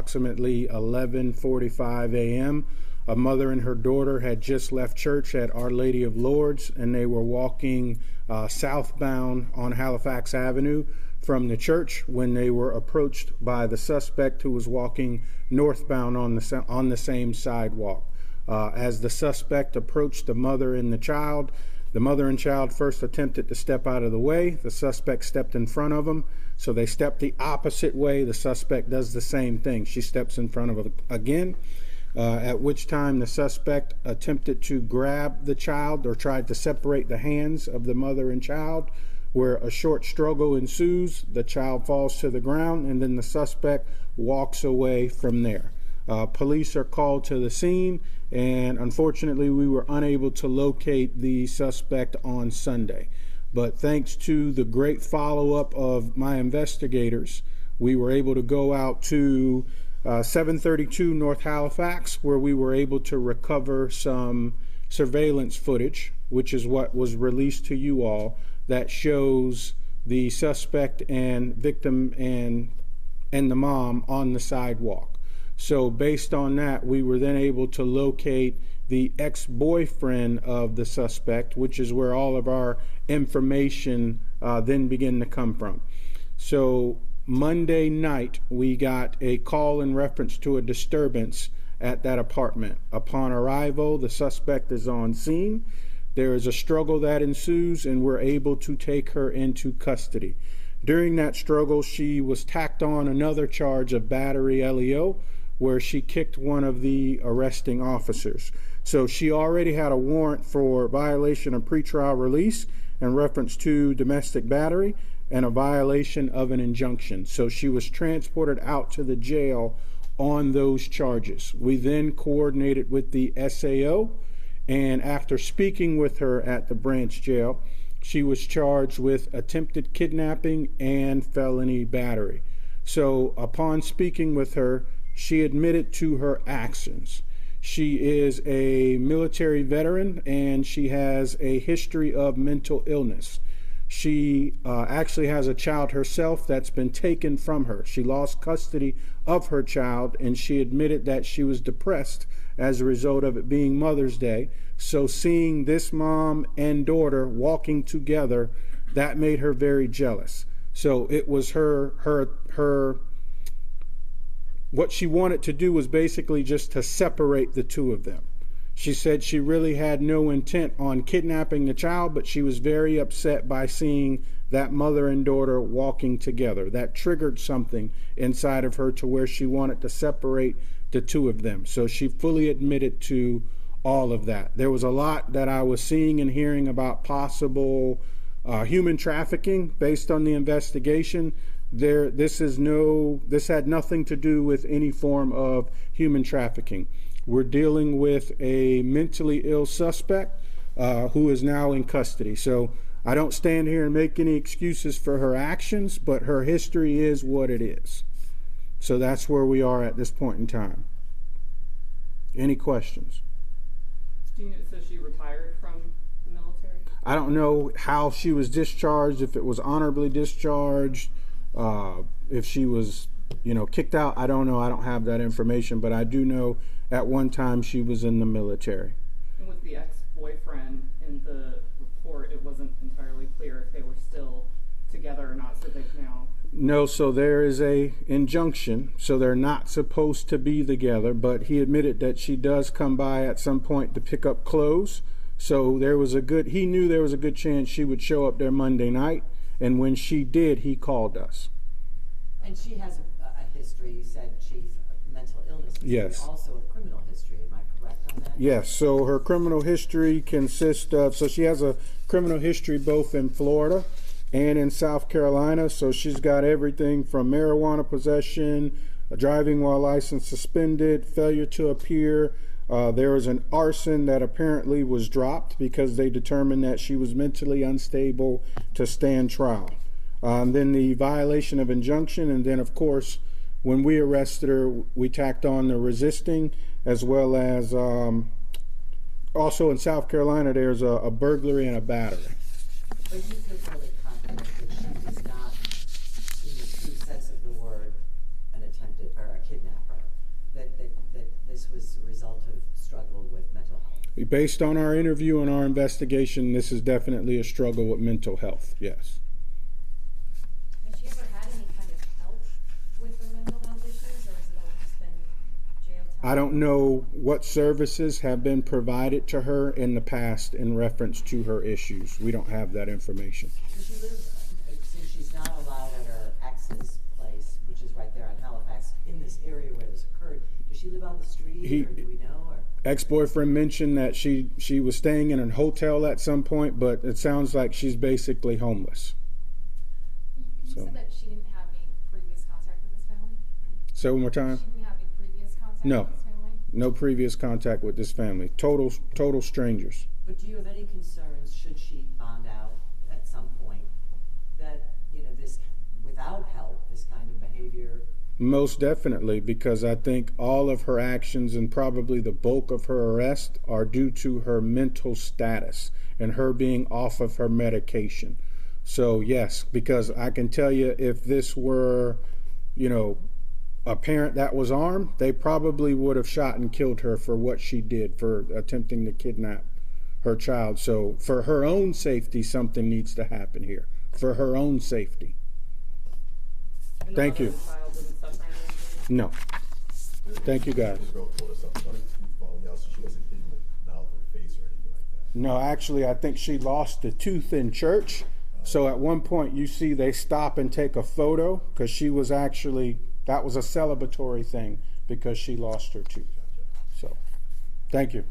approximately 11:45 a.m. A mother and her daughter had just left church at Our Lady of Lourdes, and they were walking southbound on Halifax Avenue from the church when they were approached by the suspect, who was walking northbound on the same sidewalk. As the suspect approached the mother and child first attempted to step out of the way. The suspect stepped in front of them, so they stepped the opposite way. The suspect does the same thing. She steps in front of them again, at which time the suspect attempted to grab the child, or tried to separate the hands of the mother and child, where a short struggle ensues. The child falls to the ground, and then the suspect walks away from there. Police are called to the scene, and unfortunately we were unable to locate the suspect on Sunday. But thanks to the great follow-up of my investigators, we were able to go out to 732 North Halifax, where we were able to recover some surveillance footage, which is what was released to you all, that shows the suspect and victim and the mom on the sidewalk. So based on that, we were then able to locate the ex-boyfriend of the suspect, which is where all of our information then began to come from. So Monday night, we got a call in reference to a disturbance at that apartment. Upon arrival, the suspect is on scene. There is a struggle that ensues, and we're able to take her into custody. During that struggle, she was tacked on another charge of battery LEO, where she kicked one of the arresting officers. So she already had a warrant for violation of pretrial release in reference to domestic battery and a violation of an injunction. So she was transported out to the jail on those charges. We then coordinated with the SAO, and after speaking with her at the branch jail, she was charged with attempted kidnapping and felony battery. So upon speaking with her, she admitted to her actions. She is a military veteran, and she has a history of mental illness. She actually has a child herself that's been taken from her. She lost custody of her child, and she admitted that she was depressed as a result of it being Mother's Day. So seeing this mom and daughter walking together, that made her very jealous. So it was what she wanted to do was basically just to separate the two of them. She said she really had no intent on kidnapping the child, but she was very upset by seeing that mother and daughter walking together. That triggered something inside of her to where she wanted to separate the two of them. So she fully admitted to all of that. There was a lot that I was seeing and hearing about possible human trafficking based on the investigation. This had nothing to do with any form of human trafficking. We're dealing with a mentally ill suspect who is now in custody. So I don't stand here and make any excuses for her actions, but her history is what it is. So that's where we are at this point in time. Any questions? Do you know, so she retired from the military? I don't know how she was discharged, if it was honorably discharged, if she was, kicked out. I don't know. I don't have that information, but I do know at one time she was in the military. And with the ex-boyfriend in the report, it wasn't entirely clear if they were still together or not, so they've now... No, so there is a injunction, so they're not supposed to be together, but he admitted that she does come by at some point to pick up clothes. So he knew there was a good chance she would show up there Monday night, and when she did, he called us. And she has a history, you said, Chief, of mental illness. Yes. Also a criminal history, am I correct on that? Yes, so her criminal history consists of, so she has a criminal history both in Florida and in South Carolina. So she's got everything from marijuana possession, driving while license suspended, failure to appear. There was an arson that apparently was dropped because they determined that she was mentally unstable to stand trial. Then the violation of injunction, and then of course when we arrested her, we tacked on the resisting, as well as also in South Carolina there's a burglary and a battery. But you feel totally confident that she was not, in the true sense of the word, an attempted or a kidnapper? this was a result of struggle with mental health? Based on our interview and our investigation, this is definitely a struggle with mental health, yes. Has she ever had any kind of help with her mental health issues, or has it always been jail time? I don't know what services have been provided to her in the past in reference to her issues. We don't have that information. Does she live, since she's not allowed at her ex's place, which is right there on Halifax, in this area where this occurred, does she live on the street, or do we know? Or? Ex-boyfriend mentioned that she was staying in a hotel at some point, but it sounds like she's basically homeless. You So. said that she didn't have any previous contact with this family? Say one more time. She didn't have any previous contact No. with this family? No previous contact with this family. Total strangers. But do you have any concerns, should she bond out at some point, that, this, without help, this kind of behavior? Most definitely, because I think all of her actions and probably the bulk of her arrest are due to her mental status and her being off of her medication. So yes, because I can tell you, if this were, a parent that was armed, they probably would have shot and killed her for what she did, for attempting to kidnap her child. So for her own safety, something needs to happen here. For her own safety. And the Thank mother you. of the child didn't suffer any injuries? No. Thank you, guys. The girl told us something about a tooth falling out, so she wasn't hitting the mouth or face or anything like that. No, actually, I think she lost a tooth in church. So at one point, you see they stop and take a photo because she was actually, that was a celebratory thing because she lost her tooth. So, thank you.